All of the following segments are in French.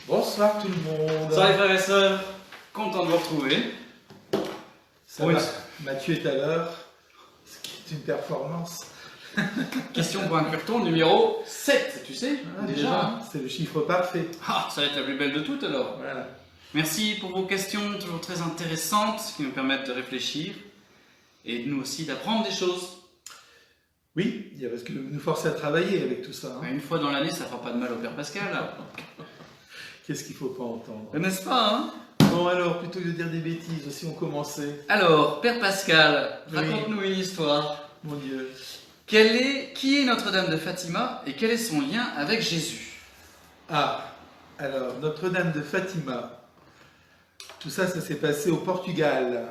Bonsoir tout le monde. Salut les frères et sœurs, content de vous retrouver. Ça va, Mathieu est à l'heure, ce qui est une performance. Question pour un curton numéro 7, tu sais, déjà. C'est le chiffre parfait. Ah, ça va être la plus belle de toutes alors. Voilà. Merci pour vos questions, toujours très intéressantes, qui nous permettent de réfléchir et nous aussi d'apprendre des choses. Oui, parce que vous nous forcez à travailler avec tout ça. Une fois dans l'année, ça fera pas de mal au Père Pascal. Qu'est-ce qu'il ne faut pas entendre? N'est-ce pas, hein? Bon alors, plutôt que de dire des bêtises, si on commençait. Alors, Père Pascal, raconte-nous une histoire. Mon Dieu. Qui est Notre-Dame de Fatima et quel est son lien avec Jésus? Ah, alors, Notre-Dame de Fatima. Tout ça, ça s'est passé au Portugal.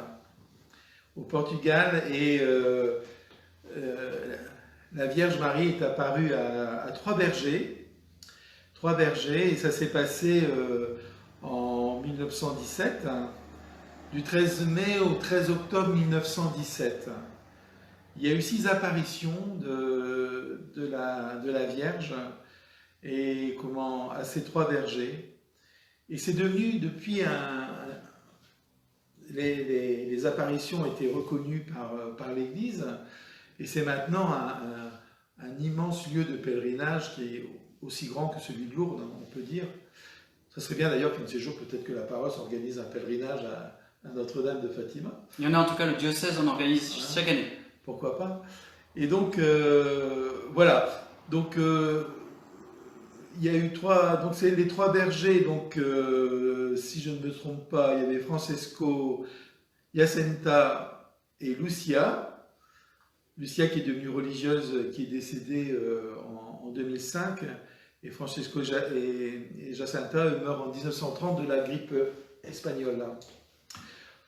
Au Portugal, et la Vierge Marie est apparue à trois bergers. Trois bergers, et ça s'est passé en 1917, du 13 mai au 13 octobre 1917. Il y a eu 6 apparitions de la Vierge et à ces trois bergers. Et c'est devenu, depuis, les apparitions ont été reconnues par l'Église, et c'est maintenant un immense lieu de pèlerinage qui est aussi grand que celui de Lourdes, on peut dire. Ça serait bien d'ailleurs qu'un de ces jours, peut-être que la paroisse organise un pèlerinage à Notre-Dame de Fatima. Il y en a en tout cas, le diocèse en organise chaque année. Pourquoi pas. Et donc, voilà. Donc, il y a eu donc c'est les trois bergers, donc, si je ne me trompe pas, il y avait Francesco, Jacinta et Lucia. Lucia qui est devenue religieuse, qui est décédée en 2005, et Francesco et Jacinta meurent en 1930 de la grippe espagnole. Là.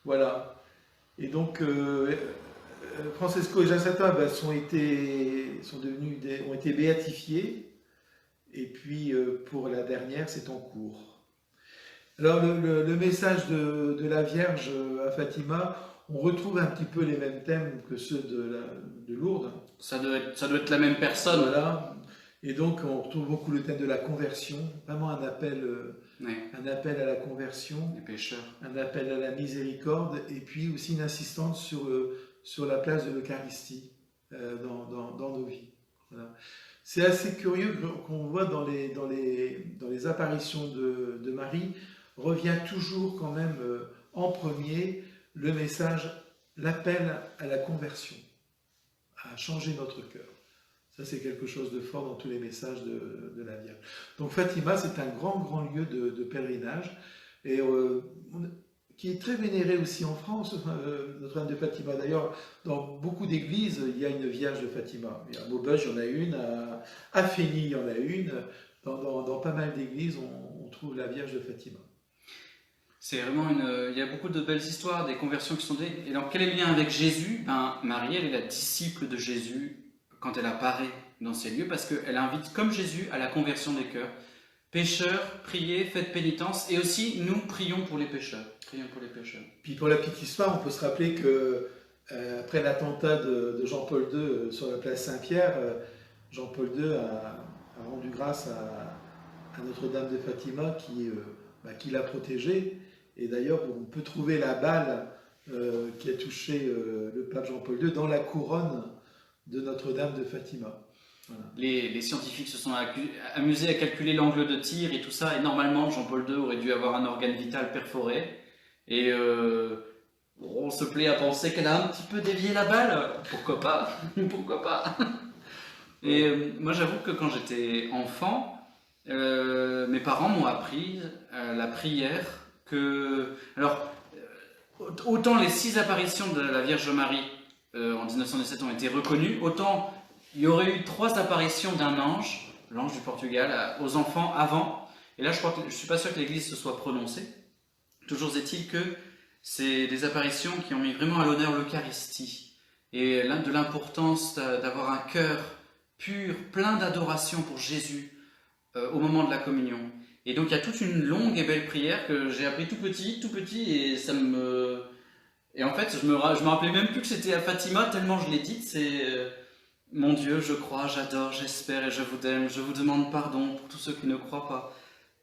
Voilà. Et donc, Francesco et Jacinta ont été béatifiés, et puis pour la dernière, c'est en cours. Alors, le message de la Vierge à Fatima, on retrouve un petit peu les mêmes thèmes que ceux de Lourdes. Ça doit être la même personne. Voilà. Et donc, on retrouve beaucoup le thème de la conversion, vraiment un appel à la conversion, les pécheurs, un appel à la miséricorde, et puis aussi une insistance sur la place de l'Eucharistie dans nos vies. Voilà. C'est assez curieux qu'on voit dans les apparitions de Marie, revient toujours quand même en premier le message, l'appel à la conversion, à changer notre cœur. Ça, c'est quelque chose de fort dans tous les messages de la Vierge. Donc Fatima, c'est un grand lieu de pèlerinage, et qui est très vénéré aussi en France, Notre-Dame de Fatima. D'ailleurs, dans beaucoup d'églises, il y a une Vierge de Fatima. À Maubeuge, il y en a une, à Fény, il y en a une. Dans pas mal d'églises, on trouve la Vierge de Fatima. C'est vraiment il y a beaucoup de belles histoires, des conversions qui sont dites. Et donc, quel est le lien avec Jésus? Marie, elle est la disciple de Jésus quand elle apparaît dans ces lieux, parce qu'elle invite, comme Jésus, à la conversion des cœurs. Pécheurs, priez, faites pénitence, et aussi, nous prions pour les pécheurs. Prions pour les pécheurs. Puis pour la petite histoire, on peut se rappeler que après l'attentat de Jean-Paul II sur la place Saint-Pierre, Jean-Paul II a rendu grâce à Notre-Dame de Fatima qui l'a protégé. Et d'ailleurs, on peut trouver la balle qui a touché le pape Jean-Paul II dans la couronne de Notre-Dame de Fatima. Voilà. Les scientifiques se sont amusés à calculer l'angle de tir et tout ça, et normalement, Jean-Paul II aurait dû avoir un organe vital perforé. Et on se plaît à penser qu'elle a un petit peu dévié la balle. Pourquoi pas? Pourquoi pas? Et moi, j'avoue que quand j'étais enfant, mes parents m'ont appris la prière alors, autant les 6 apparitions de la Vierge Marie en 1917 ont été reconnues, autant il y aurait eu 3 apparitions d'un ange, l'ange du Portugal, aux enfants avant. Et là, je ne suis pas sûr que l'Église se soit prononcée. Toujours est-il que c'est des apparitions qui ont mis vraiment à l'honneur l'Eucharistie et de l'importance d'avoir un cœur pur, plein d'adoration pour Jésus au moment de la communion. Et donc il y a toute une longue et belle prière que j'ai appris tout petit, et ça me... Et en fait, je me rappelais même plus que c'était à Fatima, tellement je l'ai dite, c'est mon Dieu, je crois, j'adore, j'espère et je vous aime, je vous demande pardon pour tous ceux qui ne croient pas.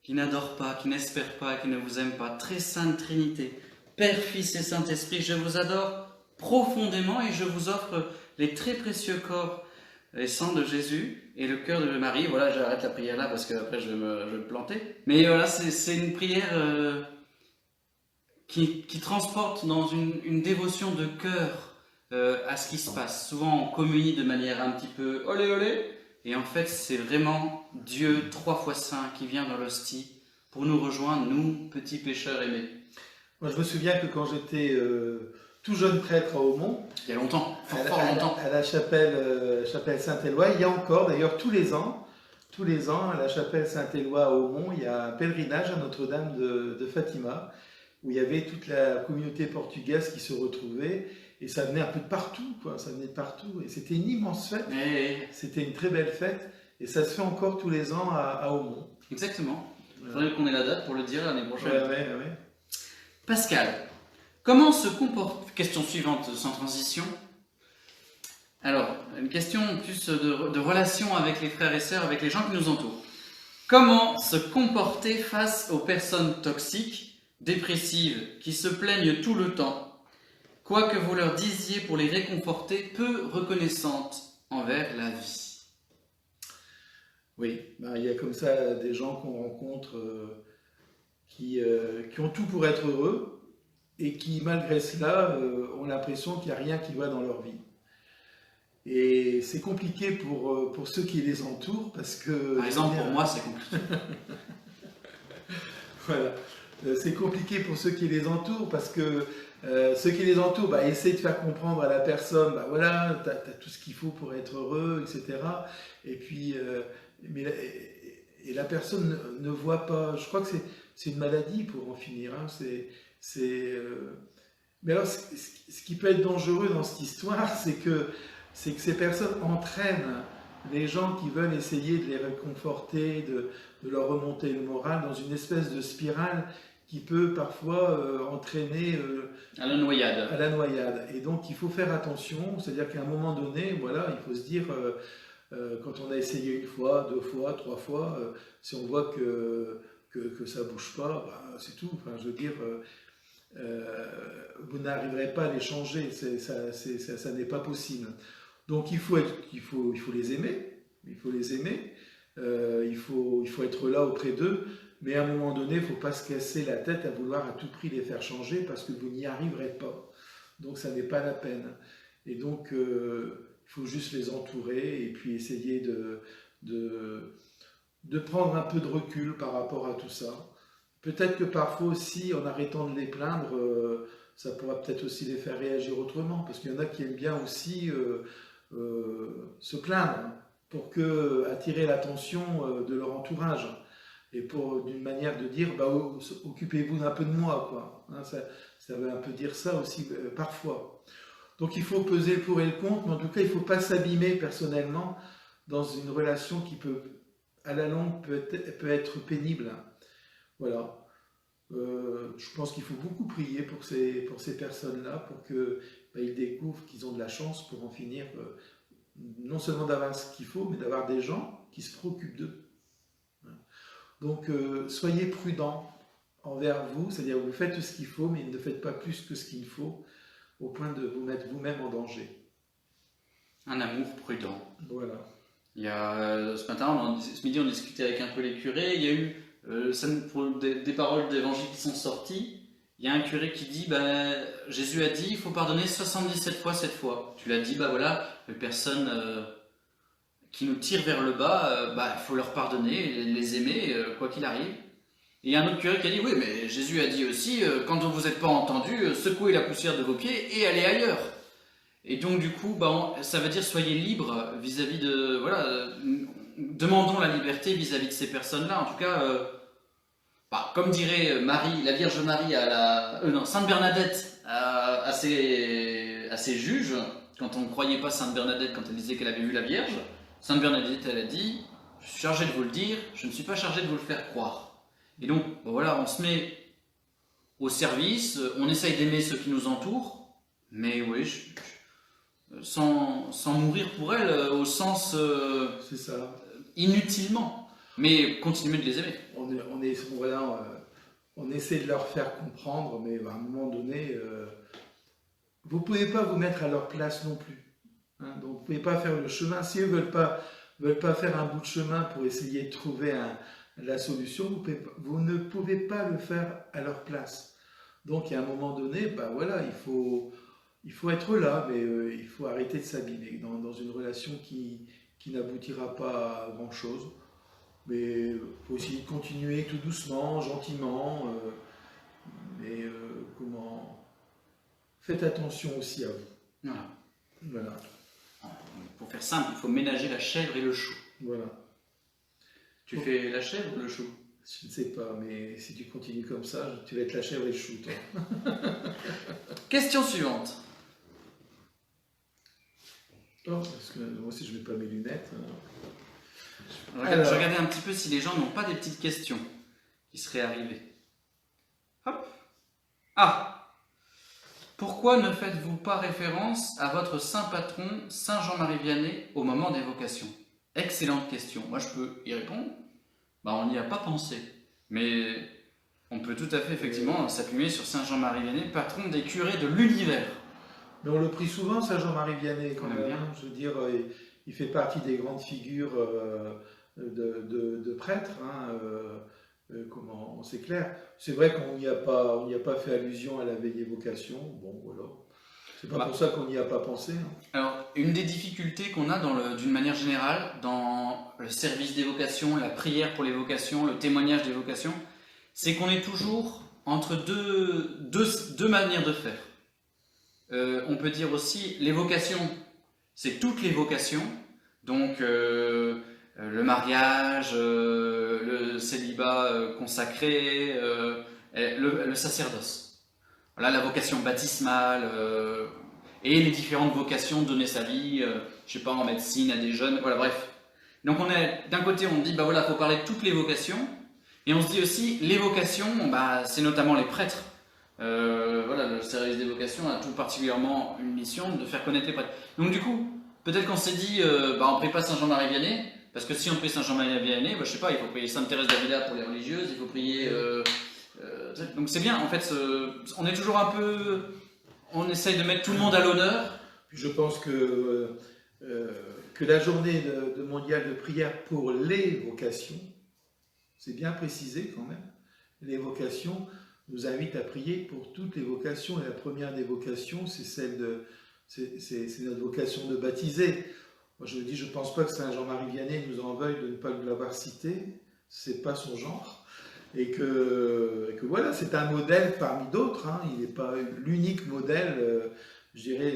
qui n'adore pas, qui n'espère pas, qui ne vous aime pas. Très sainte Trinité, Père, Fils et Saint-Esprit, je vous adore profondément et je vous offre les très précieux corps et sang de Jésus et le cœur de Marie. Voilà, j'arrête la prière là parce qu'après je vais me planter. Mais voilà, c'est une prière qui transporte dans une dévotion de cœur à ce qui se passe. Souvent on communie de manière un petit peu olé olé, et en fait c'est vraiment Dieu 3 fois saint qui vient dans l'hostie pour nous rejoindre, nous, petits pécheurs aimés. Moi, je me souviens que quand j'étais tout jeune prêtre à Aumont, Il y a longtemps, fort longtemps. à la chapelle Saint-Éloi, il y a encore, d'ailleurs tous les ans, à la chapelle Saint-Éloi à Aumont, il y a un pèlerinage à Notre-Dame de Fatima, où il y avait toute la communauté portugaise qui se retrouvait, et ça venait un peu de partout, quoi, ça venait de partout, et c'était une immense fête, c'était une très belle fête, et ça se fait encore tous les ans à Aumont. Exactement. Il faudrait qu'on ait la date pour le dire l'année prochaine. Ouais. Pascal, comment se comporte... Question suivante, sans transition. Alors, une question plus de relation avec les frères et sœurs, avec les gens qui nous entourent. Comment se comporter face aux personnes toxiques, dépressives, qui se plaignent tout le temps, quoi que vous leur disiez pour les réconforter, peu reconnaissantes envers la vie? Oui, ben, il y a comme ça des gens qu'on rencontre qui ont tout pour être heureux et qui, malgré cela, ont l'impression qu'il n'y a rien qui va dans leur vie. Et c'est compliqué pour ceux qui les entourent parce que... Par exemple, pour moi, c'est compliqué. Voilà. C'est compliqué pour ceux qui les entourent parce que ceux qui les entourent bah, essaient de faire comprendre à la personne, bah, voilà, tu as tout ce qu'il faut pour être heureux, etc. Et puis, et la personne ne voit pas. Je crois que c'est une maladie pour en finir. Hein. Mais alors, ce qui peut être dangereux dans cette histoire, c'est que ces personnes entraînent les gens qui veulent essayer de les réconforter, de leur remonter le moral dans une espèce de spirale qui peut parfois entraîner à la noyade. Et donc il faut faire attention, c'est-à-dire qu'à un moment donné, voilà, il faut se dire, quand on a essayé 1 fois, 2 fois, 3 fois, si on voit que ça ne bouge pas, bah, c'est tout. Enfin, je veux dire, vous n'arriverez pas à les changer, ça n'est pas possible. Donc il faut les aimer, il faut être là auprès d'eux, mais à un moment donné, il ne faut pas se casser la tête à vouloir à tout prix les faire changer parce que vous n'y arriverez pas. Donc ça n'est pas la peine. Et donc il faut juste les entourer et puis essayer de prendre un peu de recul par rapport à tout ça. Peut-être que parfois aussi, en arrêtant de les plaindre, ça pourra peut-être aussi les faire réagir autrement, parce qu'il y en a qui aiment bien aussi se plaindre pour attirer l'attention de leur entourage et d'une manière de dire bah, occupez-vous un peu de moi, quoi. Hein, ça veut un peu dire ça aussi parfois. Donc il faut peser le pour et le contre, mais en tout cas il ne faut pas s'abîmer personnellement dans une relation qui peut, à la longue, peut être pénible. Voilà. Je pense qu'il faut beaucoup prier pour ces personnes-là, pour qu'ils découvrent qu'ils ont de la chance pour en finir, non seulement d'avoir ce qu'il faut, mais d'avoir des gens qui se préoccupent d'eux. Donc, soyez prudents envers vous, c'est-à-dire vous faites ce qu'il faut, mais ne faites pas plus que ce qu'il faut, au point de vous mettre vous-même en danger. Un amour prudent. Voilà. Il y a, ce midi, on discutait avec un peu les curés, il y a eu des paroles d'évangile qui sont sorties. Il y a un curé qui dit Jésus a dit il faut pardonner 77 fois 7 fois. Tu l'as dit, voilà, les personnes qui nous tirent vers le bas, il faut leur pardonner, les aimer, quoi qu'il arrive. Et il y a un autre curé qui a dit oui, mais Jésus a dit aussi quand vous n'êtes pas entendu, secouez la poussière de vos pieds et allez ailleurs. Et donc du coup, ça veut dire soyez libres vis-à-vis de... Voilà, demandons la liberté vis-à-vis de ces personnes-là. En tout cas, comme dirait Marie, la Vierge Marie Sainte Bernadette à ses juges, quand on ne croyait pas Sainte Bernadette, quand elle disait qu'elle avait vu la Vierge, Sainte Bernadette, elle a dit « Je suis chargée de vous le dire, je ne suis pas chargée de vous le faire croire. » Et donc, voilà, on se met au service, on essaye d'aimer ceux qui nous entourent, mais oui, sans mourir pour elle, au sens c'est ça. Inutilement. Mais continuez de les aimer. On essaie de leur faire comprendre, mais à un moment donné, vous ne pouvez pas vous mettre à leur place non plus. Hein. Donc vous ne pouvez pas faire le chemin. Si eux ne veulent pas faire un bout de chemin pour essayer de trouver la solution, vous ne pouvez pas le faire à leur place. Donc à un moment donné, voilà, il faut être là, mais il faut arrêter de s'abîmer dans une relation qui n'aboutira pas à grand-chose. Mais il faut aussi continuer tout doucement, gentiment. Mais faites attention aussi à vous. Voilà. Voilà. Pour faire simple, il faut ménager la chèvre et le chou. Voilà. Tu fais la chèvre ou le chou? Je ne sais pas, mais si tu continues comme ça, tu vas être la chèvre et le chou, toi. Question suivante. Oh, parce que moi aussi je ne mets pas mes lunettes. Je regardais un petit peu si les gens n'ont pas des petites questions qui seraient arrivées. Hop. Ah! Pourquoi ne faites-vous pas référence à votre saint patron, Saint Jean-Marie Vianney, au moment des vocations? Excellente question. Moi, je peux y répondre. On n'y a pas pensé. Mais on peut tout à fait, effectivement, s'appuyer sur Saint Jean-Marie Vianney, patron des curés de l'univers. Mais on le prie souvent, Saint Jean-Marie Vianney, quand même. Bien. Je veux dire, il fait partie des grandes figures de prêtres. Hein, c'est clair. C'est vrai qu'on n'y a pas fait allusion à la veillée vocation. Bon, voilà. C'est pas pour ça qu'on n'y a pas pensé. Hein. Alors, une des difficultés qu'on a d'une manière générale dans le service des vocations, la prière pour les vocations, le témoignage des vocations, c'est qu'on est toujours entre deux manières de faire. On peut dire aussi les vocations, c'est toutes les vocations, donc le mariage, le célibat consacré, le sacerdoce. Voilà la vocation baptismale et les différentes vocations, donner sa vie, je sais pas, en médecine à des jeunes, voilà, bref. Donc d'un côté on dit voilà, faut parler de toutes les vocations, et on se dit aussi les vocations, c'est notamment les prêtres. Voilà, le service des vocations a tout particulièrement une mission de faire connaître les prêtres. Donc du coup, peut-être qu'on s'est dit, on ne prie pas Saint Jean-Marie Vianney, parce que si on prie Saint Jean-Marie Vianney, je sais pas, il faut prier Sainte Thérèse d'Avila pour les religieuses, il faut prier... donc c'est bien, en fait, on est toujours un peu... On essaye de mettre tout le monde à l'honneur. Je pense que la journée mondiale de prière pour les vocations, c'est bien précisé quand même, les vocations nous invite à prier pour toutes les vocations. Et la première des vocations, c'est notre vocation de baptiser. Moi, je me dis, je ne pense pas que Saint Jean-Marie Vianney nous en veuille de ne pas l'avoir cité. C'est pas son genre. Et que voilà, c'est un modèle parmi d'autres. Hein. Il n'est pas l'unique modèle, je dirais,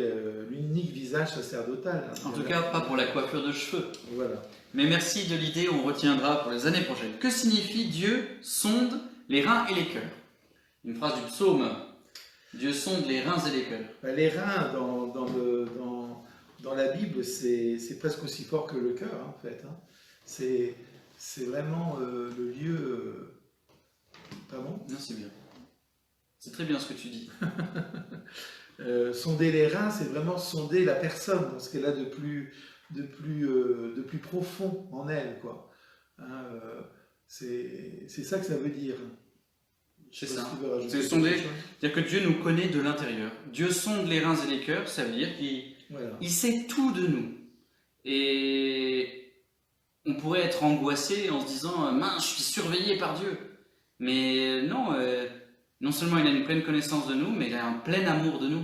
l'unique visage sacerdotal. Hein. En tout cas, pas pour la coiffure de cheveux. Voilà. Mais merci de l'idée, on retiendra pour les années prochaines. Que signifie Dieu sonde les reins et les cœurs? Une phrase du psaume. Dieu sonde les reins et les cœurs. Les reins, dans la Bible, c'est presque aussi fort que le cœur, hein, en fait. Hein. C'est vraiment le lieu... Pardon ? Non, c'est bien. C'est très bien ce que tu dis. Sonder les reins, c'est vraiment sonder la personne, dans ce qu'elle a de plus profond en elle, quoi. Hein, c'est ça que ça veut dire. C'est ça. C'est sonder. C'est-à-dire que Dieu nous connaît de l'intérieur. Dieu sonde les reins et les cœurs, ça veut dire qu'il sait tout de nous. Et on pourrait être angoissé en se disant mince, je suis surveillé par Dieu. Mais non, non seulement il a une pleine connaissance de nous, mais il a un plein amour de nous.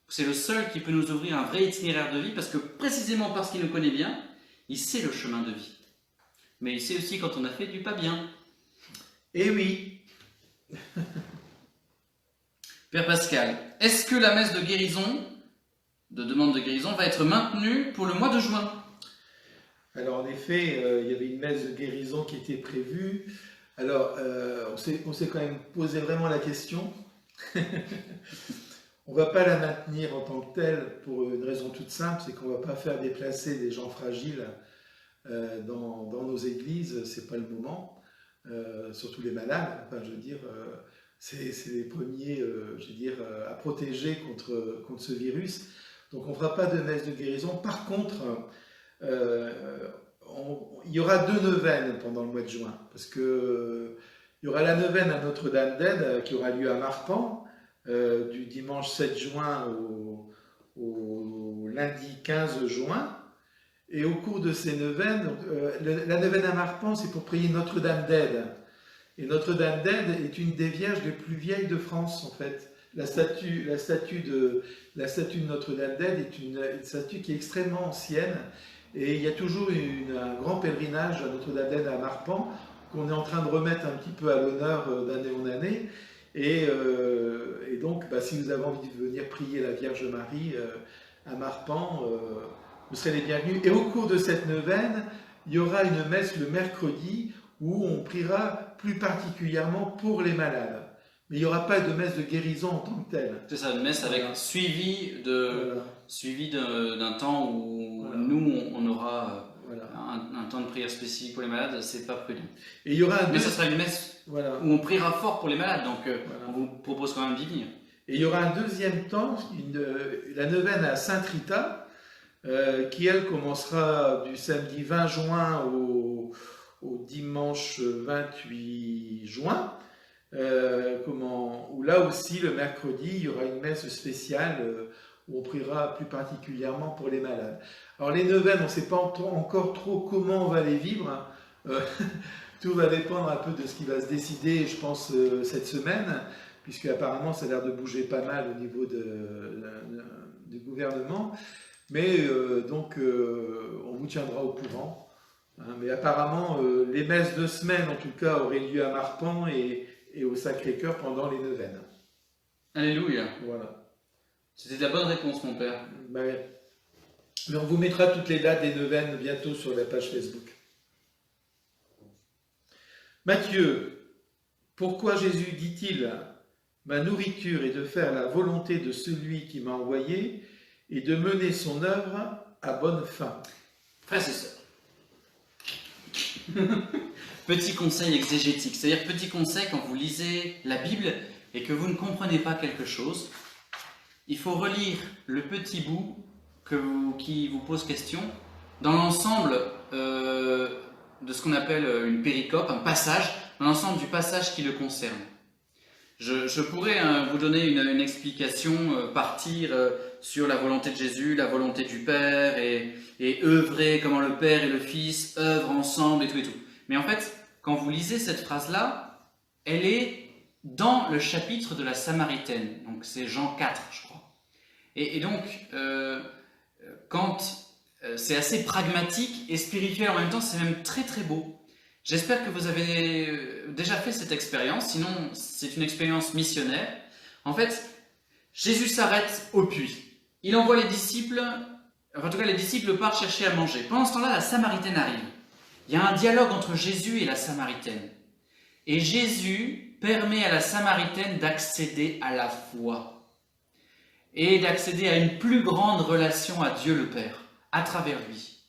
C'est le seul qui peut nous ouvrir un vrai itinéraire de vie, parce que précisément parce qu'il nous connaît bien, il sait le chemin de vie. Mais il sait aussi quand on a fait du pas bien. Eh oui. Père Pascal, est-ce que la messe de guérison, de demande de guérison, va être maintenue pour le mois de juin? Alors en effet, il y avait une messe de guérison qui était prévue. Alors on s'est quand même posé vraiment la question. On ne va pas la maintenir en tant que telle pour une raison toute simple, c'est qu'on ne va pas faire déplacer des gens fragiles dans nos églises, c'est pas le moment. Surtout les malades, enfin, je veux dire, c'est les premiers à protéger contre ce virus. Donc on ne fera pas de messe de guérison. Par contre, il y aura 2 neuvaines pendant le mois de juin, parce que il y aura la neuvaine à Notre-Dame-d'Aide qui aura lieu à Marpan, du dimanche 7 juin au lundi 15 juin. Et au cours de ces neuvaines, donc, la neuvaine à Marpan, c'est pour prier Notre-Dame-d'Aide. Et Notre-Dame-d'Aide est une des vierges les plus vieilles de France, en fait. La statue de Notre-Dame-d'Aide est une statue qui est extrêmement ancienne. Et il y a toujours un grand pèlerinage à Notre-Dame-d'Aide à Marpan qu'on est en train de remettre un petit peu à l'honneur d'année en année. Et donc, si vous avez envie de venir prier la Vierge Marie à Marpan, vous serez les bienvenus. Et au cours de cette neuvaine, il y aura une messe le mercredi où on priera plus particulièrement pour les malades. Mais il n'y aura pas de messe de guérison en tant que telle. C'est ça, une messe avec suivi d'un temps où nous, on aura un temps de prière spécifique pour les malades, c'est pas prudent. Et il y aura Mais ça sera une messe où on priera fort pour les malades, donc on vous propose quand même d'y venir. Et il y aura un deuxième temps, la neuvaine à Sainte-Rita, qui elle commencera du samedi 20 juin au dimanche 28 juin, où là aussi le mercredi il y aura une messe spéciale où on priera plus particulièrement pour les malades. Alors les neuvaines, on ne sait pas encore trop comment on va les vivre, tout va dépendre un peu de ce qui va se décider, je pense, cette semaine, puisque apparemment ça a l'air de bouger pas mal au niveau du gouvernement. Mais on vous tiendra au courant. Hein, mais apparemment, les messes de semaine, en tout cas, auraient lieu à Marpan et au Sacré-Cœur pendant les neuvaines. Alléluia. Voilà. C'était de la bonne réponse, mon père. Mais on vous mettra toutes les dates des neuvaines bientôt sur la page Facebook. Matthieu, pourquoi Jésus dit-il « Ma nourriture est de faire la volonté de celui qui m'a envoyé » et de mener son œuvre à bonne fin. Frères et sœurs, petit conseil exégétique, c'est-à-dire petit conseil quand vous lisez la Bible et que vous ne comprenez pas quelque chose, il faut relire le petit bout qui vous pose question dans l'ensemble de ce qu'on appelle une péricope, un passage, dans l'ensemble du passage qui le concerne. Je pourrais vous donner une explication, partir sur la volonté de Jésus, la volonté du Père, et œuvrer, comment le Père et le Fils œuvrent ensemble et tout et tout. Mais en fait, quand vous lisez cette phrase-là, elle est dans le chapitre de la Samaritaine. Donc c'est Jean 4, je crois. Et donc, c'est assez pragmatique et spirituel en même temps, c'est même très très beau. J'espère que vous avez déjà fait cette expérience, sinon c'est une expérience missionnaire. En fait, Jésus s'arrête au puits. Il envoie les disciples, en tout cas les disciples partent chercher à manger. Pendant ce temps-là, la Samaritaine arrive. Il y a un dialogue entre Jésus et la Samaritaine. Et Jésus permet à la Samaritaine d'accéder à la foi et d'accéder à une plus grande relation à Dieu le Père, à travers lui.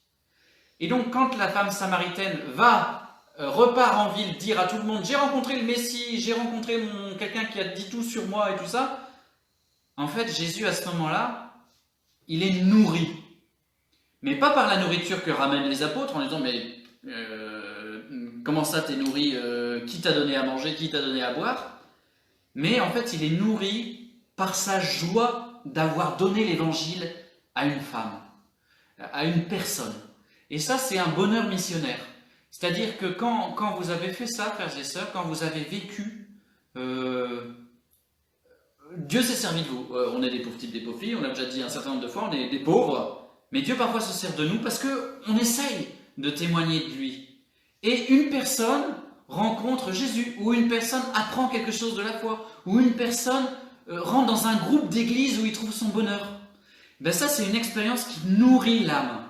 Et donc quand la femme samaritaine repart en ville dire à tout le monde « J'ai rencontré le Messie, j'ai rencontré quelqu'un qui a dit tout sur moi et tout ça », en fait, Jésus, à ce moment-là, il est nourri. Mais pas par la nourriture que ramènent les apôtres en disant « Mais comment ça t'es nourri, qui t'a donné à manger, qui t'a donné à boire ?» Mais en fait, il est nourri par sa joie d'avoir donné l'évangile à une femme, à une personne. Et ça, c'est un bonheur missionnaire. C'est-à-dire que quand vous avez fait ça, frères et sœurs, quand vous avez vécu, Dieu s'est servi de vous. On est des pauvres types, des pauvres filles, on l'a déjà dit un certain nombre de fois, on est des pauvres, mais Dieu parfois se sert de nous parce qu'on essaye de témoigner de lui. Et une personne rencontre Jésus, ou une personne apprend quelque chose de la foi, ou une personne rentre dans un groupe d'église où il trouve son bonheur. Ben ça, c'est une expérience qui nourrit l'âme.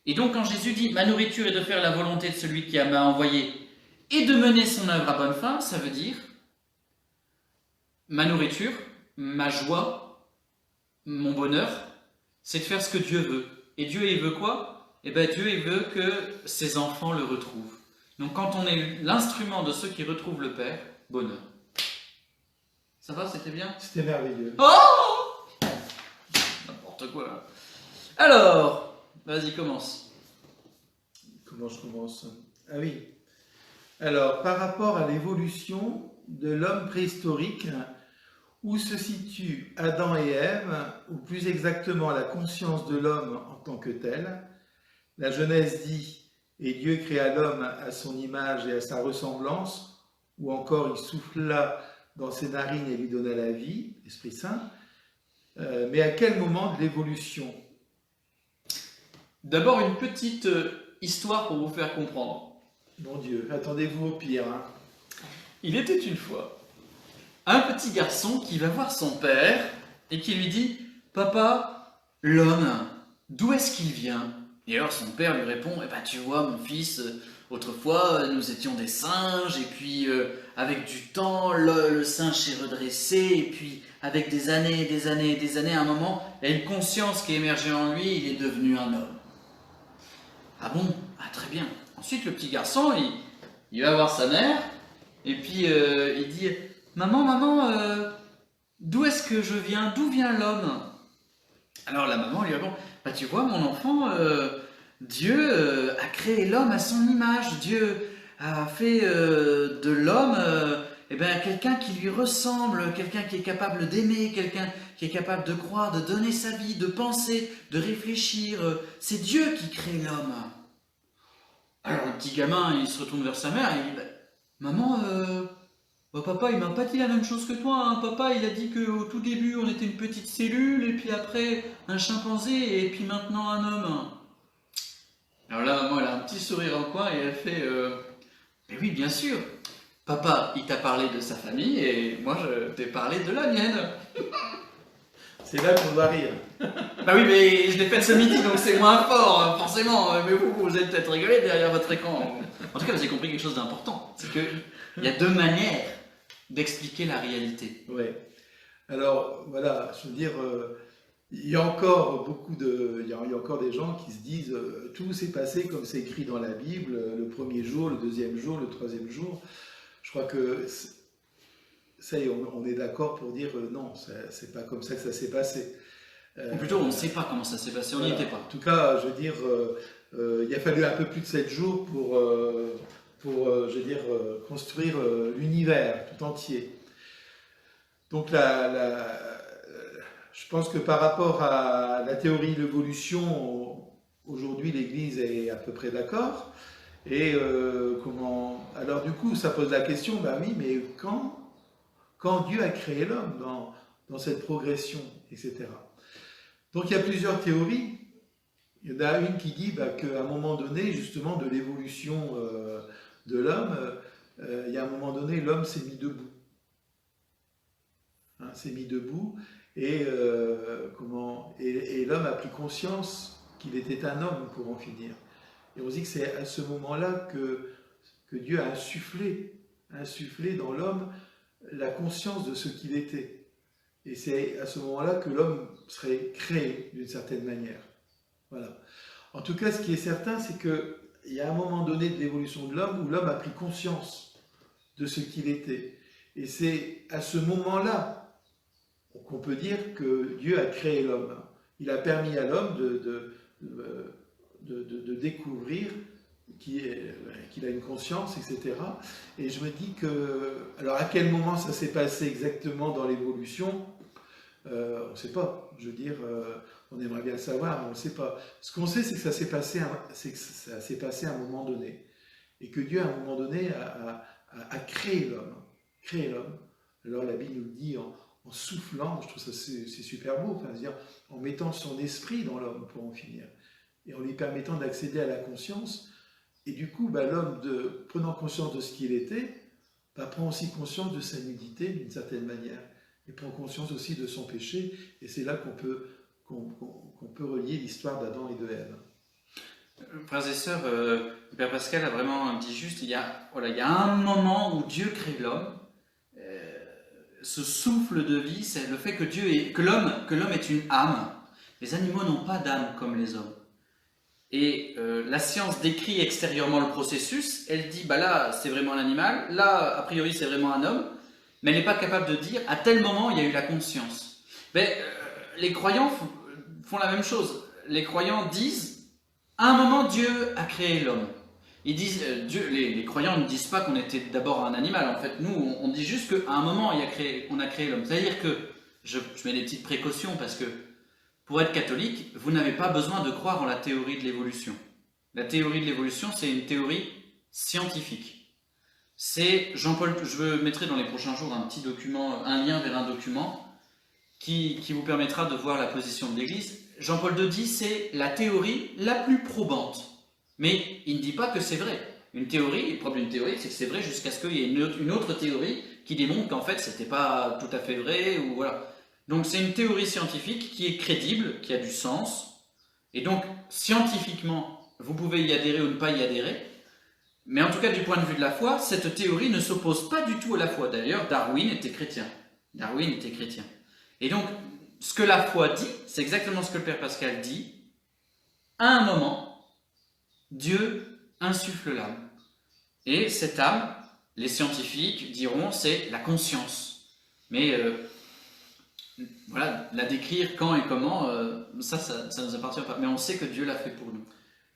Et donc quand Jésus dit « Ma nourriture est de faire la volonté de celui qui m'a envoyé et de mener son œuvre à bonne fin », ça veut dire ma nourriture, ma joie, mon bonheur, c'est de faire ce que Dieu veut. Et Dieu, il veut quoi? Eh bien Dieu, il veut que ses enfants le retrouvent. Donc quand on est l'instrument de ceux qui retrouvent le Père, bonheur. Ça va, c'était bien? C'était merveilleux. Oh! N'importe quoi. Alors, vas-y, commence. comment je commence? Ah oui. Alors, par rapport à l'évolution de l'homme préhistorique, où se situent Adam et Ève, ou plus exactement la conscience de l'homme en tant que tel? La Genèse dit, et Dieu créa l'homme à son image et à sa ressemblance, ou encore il souffla dans ses narines et lui donna la vie, Esprit Saint. Mais à quel moment de l'évolution? D'abord, une petite histoire pour vous faire comprendre. Mon Dieu, attendez-vous au pire. Hein. Il était une fois un petit garçon qui va voir son père et qui lui dit « Papa, l'homme, d'où est-ce qu'il vient ?» Et alors son père lui répond « Eh ben tu vois mon fils, autrefois nous étions des singes et puis avec du temps le singe s'est redressé et puis avec des années, à un moment, il y a une conscience qui est émergée en lui, il est devenu un homme. » Ah bon? Ah très bien. Ensuite le petit garçon, il va voir sa mère et puis il dit « Maman, d'où est-ce que je viens? D'où vient l'homme ?» Alors la maman lui répond « Bah tu vois mon enfant, Dieu a créé l'homme à son image. Dieu a fait de l'homme quelqu'un qui lui ressemble, quelqu'un qui est capable d'aimer, quelqu'un qui est capable de croire, de donner sa vie, de penser, de réfléchir. C'est Dieu qui crée l'homme. » Alors le petit gamin, il se retourne vers sa mère et il dit « Maman, papa, il m'a pas dit la même chose que toi. Hein. Papa, il a dit qu'au tout début, on était une petite cellule, et puis après, un chimpanzé, et puis maintenant un homme. » Alors là, maman, elle a un petit sourire en coin et elle fait mais oui, bien sûr. Papa, il t'a parlé de sa famille, et moi, je t'ai parlé de la mienne. C'est là qu'on doit rire. Bah oui, mais je l'ai fait ce midi, donc c'est moins fort, forcément. Mais vous êtes peut-être rigolé derrière votre écran. En tout cas, vous avez compris quelque chose d'important. C'est qu'il y a deux manières d'expliquer la réalité. Oui. Alors, voilà, je veux dire, il y a encore il y a encore des gens qui se disent tout s'est passé comme c'est écrit dans la Bible, le premier jour, le deuxième jour, le troisième jour. Je crois que ça y est, on est d'accord pour dire non, c'est pas comme ça que ça s'est passé. Ou plutôt, on ne sait pas comment ça s'est passé, on n'y était pas. En tout cas, je veux dire, il a fallu un peu plus de 7 jours pour je veux dire, construire l'univers tout entier. Donc je pense que par rapport à la théorie de l'évolution, aujourd'hui l'Église est à peu près d'accord. Et alors du coup, ça pose la question, bah oui, mais quand Dieu a créé l'homme dans cette progression, etc. Donc il y a plusieurs théories. Il y en a une qui dit qu'à un moment donné, justement, de l'évolution de l'homme, il y a un moment donné, l'homme s'est mis debout. Hein, s'est mis debout et l'homme a pris conscience qu'il était un homme pour en finir. Et on dit que c'est à ce moment-là que Dieu a insufflé dans l'homme la conscience de ce qu'il était. Et c'est à ce moment-là que l'homme serait créé d'une certaine manière. Voilà. En tout cas, ce qui est certain, c'est qu'il y a un moment donné de l'évolution de l'homme où l'homme a pris conscience de ce qu'il était. Et c'est à ce moment-là qu'on peut dire que Dieu a créé l'homme. Il a permis à l'homme de découvrir qu'il a une conscience, etc. Et je me dis que... Alors, à quel moment ça s'est passé exactement dans l'évolution? On ne sait pas. Je veux dire, on aimerait bien le savoir, mais on ne sait pas. Ce qu'on sait, c'est que ça s'est passé à un moment donné. Et que Dieu, à un moment donné, a créé l'homme. Créé l'homme. Alors, la Bible nous le dit en soufflant, je trouve ça c'est super beau, enfin, dire, en mettant son esprit dans l'homme pour en finir. Et en lui permettant d'accéder à la conscience. Et du coup, l'homme, prenant conscience de ce qu'il était, prend aussi conscience de sa nudité d'une certaine manière. Et prend conscience aussi de son péché. Et c'est là qu'on peut relier l'histoire d'Adam et de Ève. Frères et sœurs, le Père Pascal a vraiment dit juste, il y a un moment où Dieu crée l'homme. Ce souffle de vie, c'est le fait que l'homme est une âme. Les animaux n'ont pas d'âme comme les hommes. Et la science décrit extérieurement le processus. Elle dit, là, c'est vraiment un animal. Là, a priori, c'est vraiment un homme. Mais elle n'est pas capable de dire, à tel moment, il y a eu la conscience. Les croyants font la même chose. Les croyants disent, à un moment, Dieu a créé l'homme. Ils disent, les croyants ne disent pas qu'on était d'abord un animal. En fait, nous, on dit juste qu'à un moment, on a créé l'homme. C'est-à-dire que, je mets des petites précautions parce que pour être catholique, vous n'avez pas besoin de croire en la théorie de l'évolution. La théorie de l'évolution, c'est une théorie scientifique. C'est Jean-Paul, je mettrai dans les prochains jours un petit document, un lien vers un document qui vous permettra de voir la position de l'Église. Jean-Paul II dit c'est la théorie la plus probante. Mais il ne dit pas que c'est vrai. Une théorie, le problème d'une théorie, c'est que c'est vrai jusqu'à ce qu'il y ait une autre théorie qui démontre qu'en fait c'était pas tout à fait vrai, ou voilà. Donc c'est une théorie scientifique qui est crédible, qui a du sens, et donc scientifiquement, vous pouvez y adhérer ou ne pas y adhérer, mais en tout cas du point de vue de la foi, cette théorie ne s'oppose pas du tout à la foi. D'ailleurs, Darwin était chrétien. Darwin était chrétien. Et donc, ce que la foi dit, c'est exactement ce que le Père Pascal dit. À un moment, Dieu insuffle l'âme. Et cette âme, les scientifiques diront, c'est la conscience. Mais voilà, la décrire quand et comment, ça ne nous appartient pas. Mais on sait que Dieu l'a fait pour nous.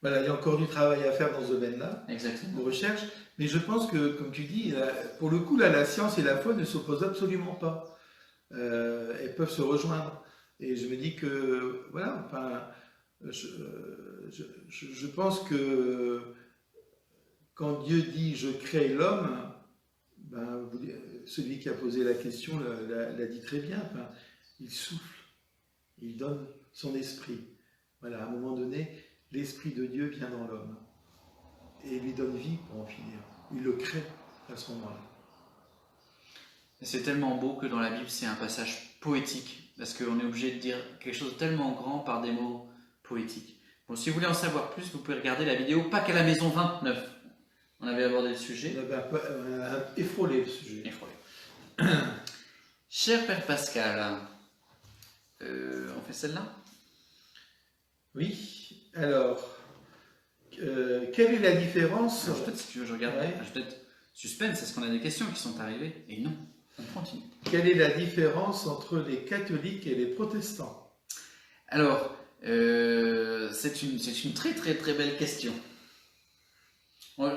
Voilà, il y a encore du travail à faire dans ce domaine-là, Exactement. de recherche. Mais je pense que, comme tu dis, pour le coup, là, la science et la foi ne s'opposent absolument pas. Elles peuvent se rejoindre. Et je me dis que, voilà, enfin, je pense que quand Dieu dit je crée l'homme, ben, celui qui a posé la question l'a dit très bien. Enfin, il souffle, il donne son esprit. Voilà, à un moment donné, l'esprit de Dieu vient dans l'homme et lui donne vie pour en finir. Il le crée à ce moment-là. C'est tellement beau que dans la Bible, c'est un passage poétique, parce qu'on est obligé de dire quelque chose de tellement grand par des mots poétiques. Bon, si vous voulez en savoir plus, vous pouvez regarder la vidéo Pâques à la maison 29. On avait abordé le sujet. On a effrôlé le sujet. Effrôlé. Cher Père Pascal, on fait celle-là? Oui, alors, quelle est la différence? Alors, peut-être, si tu veux, je regarde. Ouais. Peut-être suspense, est-ce qu'on a des questions qui sont arrivées? Et non, on continue. Quelle est la différence entre les catholiques et les protestants? Alors, c'est une très très très belle question.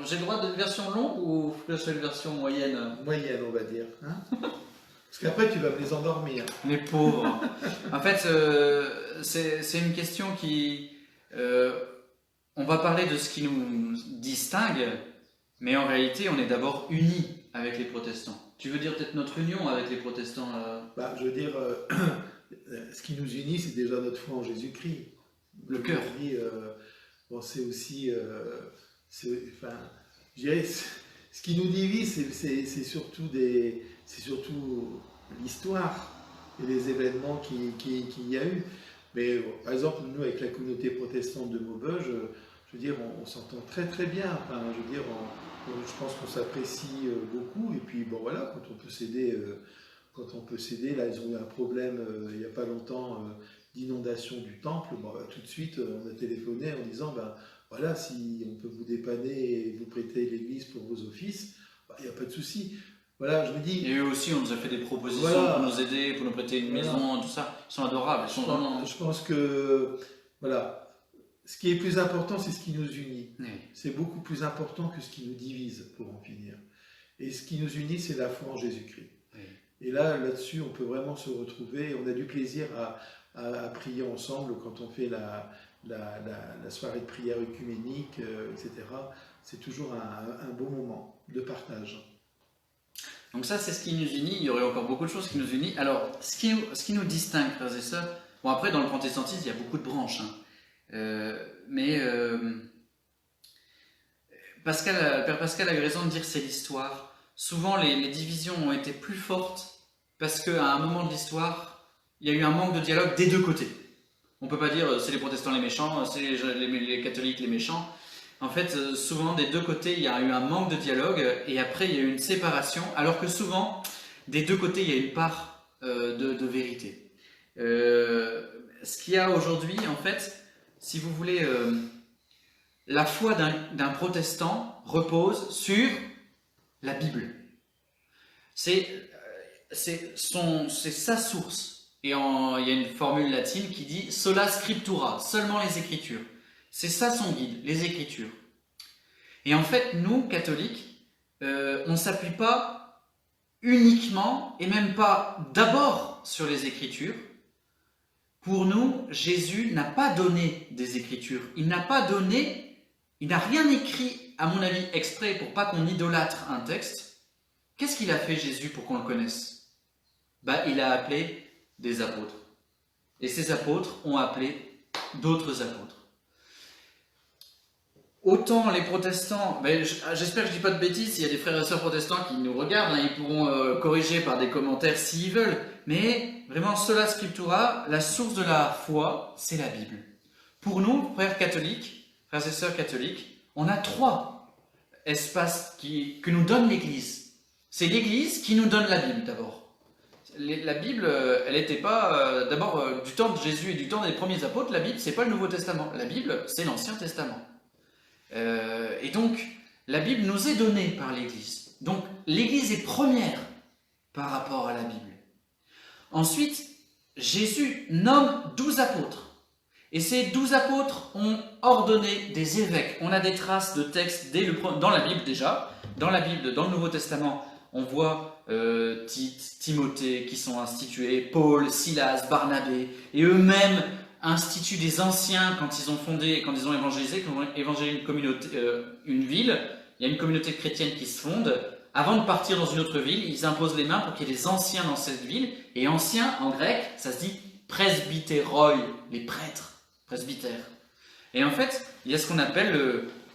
J'ai le droit d'une version longue ou que je fais une version moyenne? Moyenne, on va dire. Hein. Parce qu'après, tu vas me les endormir. Les pauvres. En fait, c'est une question qui... on va parler de ce qui nous distingue, mais en réalité, on est d'abord unis avec les protestants. Tu veux dire peut-être notre union avec les protestants Bah, je veux dire, ce qui nous unit, c'est déjà notre foi en Jésus-Christ. Le cœur. Bon, c'est aussi... enfin, je dirais, ce qui nous divise, c'est surtout l'histoire et les événements qu'il y a eu. Mais par exemple, nous, avec la communauté protestante de Maubeuge, je veux dire, on s'entend très très bien. Enfin, je veux dire, je pense qu'on s'apprécie beaucoup. Et puis, bon voilà, quand on peut s'aider, là, ils ont eu un problème il n'y a pas longtemps d'inondation du temple. Bon, tout de suite, on a téléphoné en disant, ben voilà, si on peut vous dépanner et vous prêter l'église pour vos offices, il n'y a pas de souci. Voilà, je me dis... Et eux aussi, on nous a fait des propositions voilà, pour nous aider, pour nous prêter une maison, tout ça. Ils sont adorables. Je pense que, voilà, ce qui est plus important, c'est ce qui nous unit. Oui. C'est beaucoup plus important que ce qui nous divise, pour en finir. Et ce qui nous unit, c'est la foi en Jésus-Christ. Oui. Et là-dessus, on peut vraiment se retrouver. On a du plaisir à prier ensemble quand on fait la soirée de prière œcuménique, etc. C'est toujours un beau moment de partage. Donc ça, c'est ce qui nous unit. Il y aurait encore beaucoup de choses qui nous unissent. Alors, ce qui nous distingue, frères et sœurs, bon après, dans le protestantisme, il y a beaucoup de branches. Hein. Père Pascal a eu raison de dire que c'est l'histoire. Souvent, les divisions ont été plus fortes parce qu'à un moment de l'histoire, il y a eu un manque de dialogue des deux côtés. On ne peut pas dire c'est les protestants les méchants, c'est les catholiques les méchants. En fait, souvent, des deux côtés, il y a eu un manque de dialogue et après, il y a eu une séparation, alors que souvent, des deux côtés, il y a une part de vérité. Ce qu'il y a aujourd'hui, en fait, si vous voulez, la foi d'un protestant repose sur la Bible. C'est sa source. Et il y a une formule latine qui dit « sola scriptura », seulement les Écritures. C'est ça son guide, les Écritures. Et en fait, nous, catholiques, on ne s'appuie pas uniquement, et même pas d'abord sur les Écritures. Pour nous, Jésus n'a pas donné des Écritures. Il n'a rien écrit, à mon avis, exprès pour pas qu'on idolâtre un texte. Qu'est-ce qu'il a fait Jésus pour qu'on le connaisse? Il a appelé des apôtres. Et ces apôtres ont appelé d'autres apôtres. Autant les protestants, j'espère que je dis pas de bêtises, s'il y a des frères et sœurs protestants qui nous regardent, ils pourront corriger par des commentaires s'ils veulent, mais vraiment sola scriptura, la source de la foi, c'est la Bible. Pour nous, frères et sœurs catholiques, on a 3 espaces que nous donne l'Église. C'est l'Église qui nous donne la Bible d'abord. La Bible, elle n'était pas, d'abord du temps de Jésus et du temps des premiers apôtres, la Bible c'est pas le Nouveau Testament, la Bible c'est l'Ancien Testament. Et donc, la Bible nous est donnée par l'Église. Donc, l'Église est première par rapport à la Bible. Ensuite, Jésus nomme 12 apôtres. Et ces 12 apôtres ont ordonné des évêques. On a des traces de textes dans la Bible déjà. Dans la Bible, dans le Nouveau Testament, on voit Tite, Timothée qui sont institués, Paul, Silas, Barnabé, et eux-mêmes instituent des anciens quand ils ont évangélisé une ville. Il y a une communauté chrétienne qui se fonde. Avant de partir dans une autre ville, ils imposent les mains pour qu'il y ait des anciens dans cette ville. Et anciens, en grec, ça se dit presbytéroi, les prêtres, presbytères. Et en fait, il y a ce qu'on appelle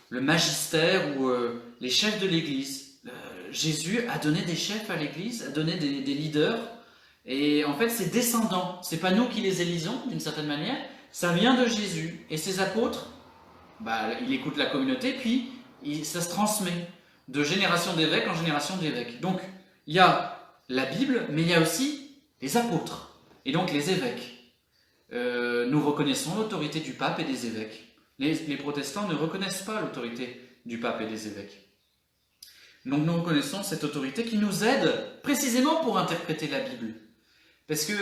le magistère ou les chefs de l'Église. Jésus a donné des chefs à l'Église, a donné des leaders. Et en fait, c'est descendant. C'est pas nous qui les élisons, d'une certaine manière. Ça vient de Jésus. Et ces apôtres, il écoute la communauté, puis ça se transmet de génération d'évêques en génération d'évêques. Donc, il y a la Bible, mais il y a aussi les apôtres, et donc les évêques. Nous reconnaissons l'autorité du pape et des évêques. Les protestants ne reconnaissent pas l'autorité du pape et des évêques. Donc nous reconnaissons cette autorité qui nous aide précisément pour interpréter la Bible. Parce que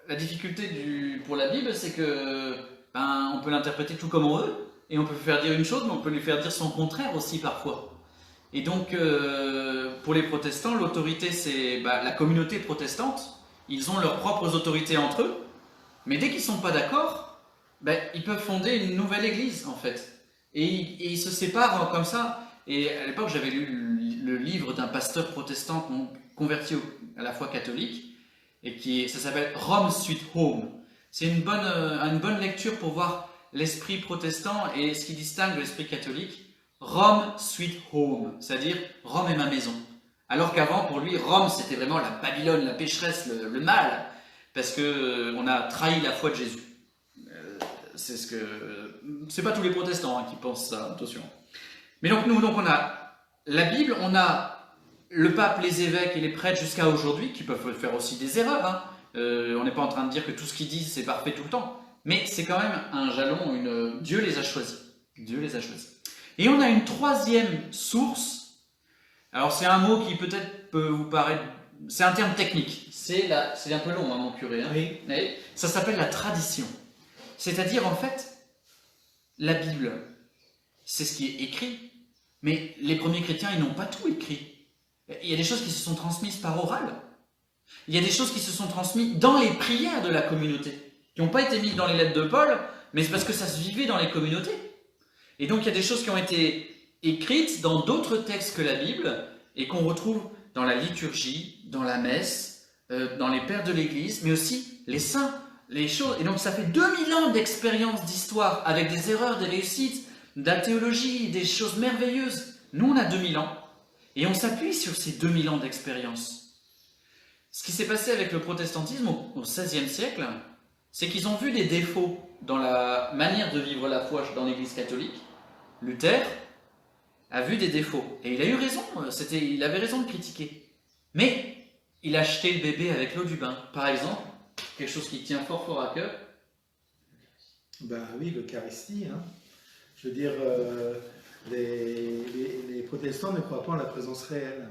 la difficulté pour la Bible, c'est que on peut l'interpréter tout comme on veut, et on peut faire dire une chose, mais on peut lui faire dire son contraire aussi parfois. Et donc, pour les protestants, l'autorité, c'est la communauté protestante. Ils ont leurs propres autorités entre eux, mais dès qu'ils ne sont pas d'accord, ils peuvent fonder une nouvelle église, en fait. Et ils se séparent comme ça. Et à l'époque, j'avais lu le livre d'un pasteur protestant converti à la foi catholique, et ça s'appelle Rome Sweet Home. C'est une bonne lecture pour voir l'esprit protestant et ce qui distingue l'esprit catholique. Rome Sweet Home, c'est-à-dire Rome est ma maison. Alors qu'avant, pour lui, Rome, c'était vraiment la Babylone, la pécheresse, le mal, parce qu'on a trahi la foi de Jésus. C'est pas tous les protestants qui pensent ça, attention. Mais donc nous, on a la Bible, on a le pape, les évêques et les prêtres jusqu'à aujourd'hui, qui peuvent faire aussi des erreurs. On n'est pas en train de dire que tout ce qu'ils disent, c'est parfait tout le temps. Mais c'est quand même un jalon, Dieu les a choisis. Dieu les a choisis. Et on a une troisième source. Alors c'est un mot qui peut-être peut vous paraître... C'est un terme technique. C'est un peu long, mon curé. Oui. Mais ça s'appelle la tradition. C'est-à-dire, en fait, la Bible, c'est ce qui est écrit. Mais les premiers chrétiens, ils n'ont pas tout écrit. Il y a des choses qui se sont transmises par oral. Il y a des choses qui se sont transmises dans les prières de la communauté, qui n'ont pas été mises dans les lettres de Paul, mais c'est parce que ça se vivait dans les communautés. Et donc il y a des choses qui ont été écrites dans d'autres textes que la Bible, et qu'on retrouve dans la liturgie, dans la messe, dans les pères de l'Église, mais aussi les saints, les choses. Et donc ça fait 2000 ans d'expérience d'histoire, avec des erreurs, des réussites, de la théologie, des choses merveilleuses. Nous, on a 2000 ans, et on s'appuie sur ces 2000 ans d'expérience. Ce qui s'est passé avec le protestantisme au XVIe siècle, c'est qu'ils ont vu des défauts dans la manière de vivre la foi dans l'Église catholique. Luther a vu des défauts, et il a eu raison, il avait raison de critiquer. Mais il a jeté le bébé avec l'eau du bain. Par exemple, quelque chose qui tient fort à cœur. Oui, l'Eucharistie. Je veux dire, les protestants ne croient pas en la présence réelle,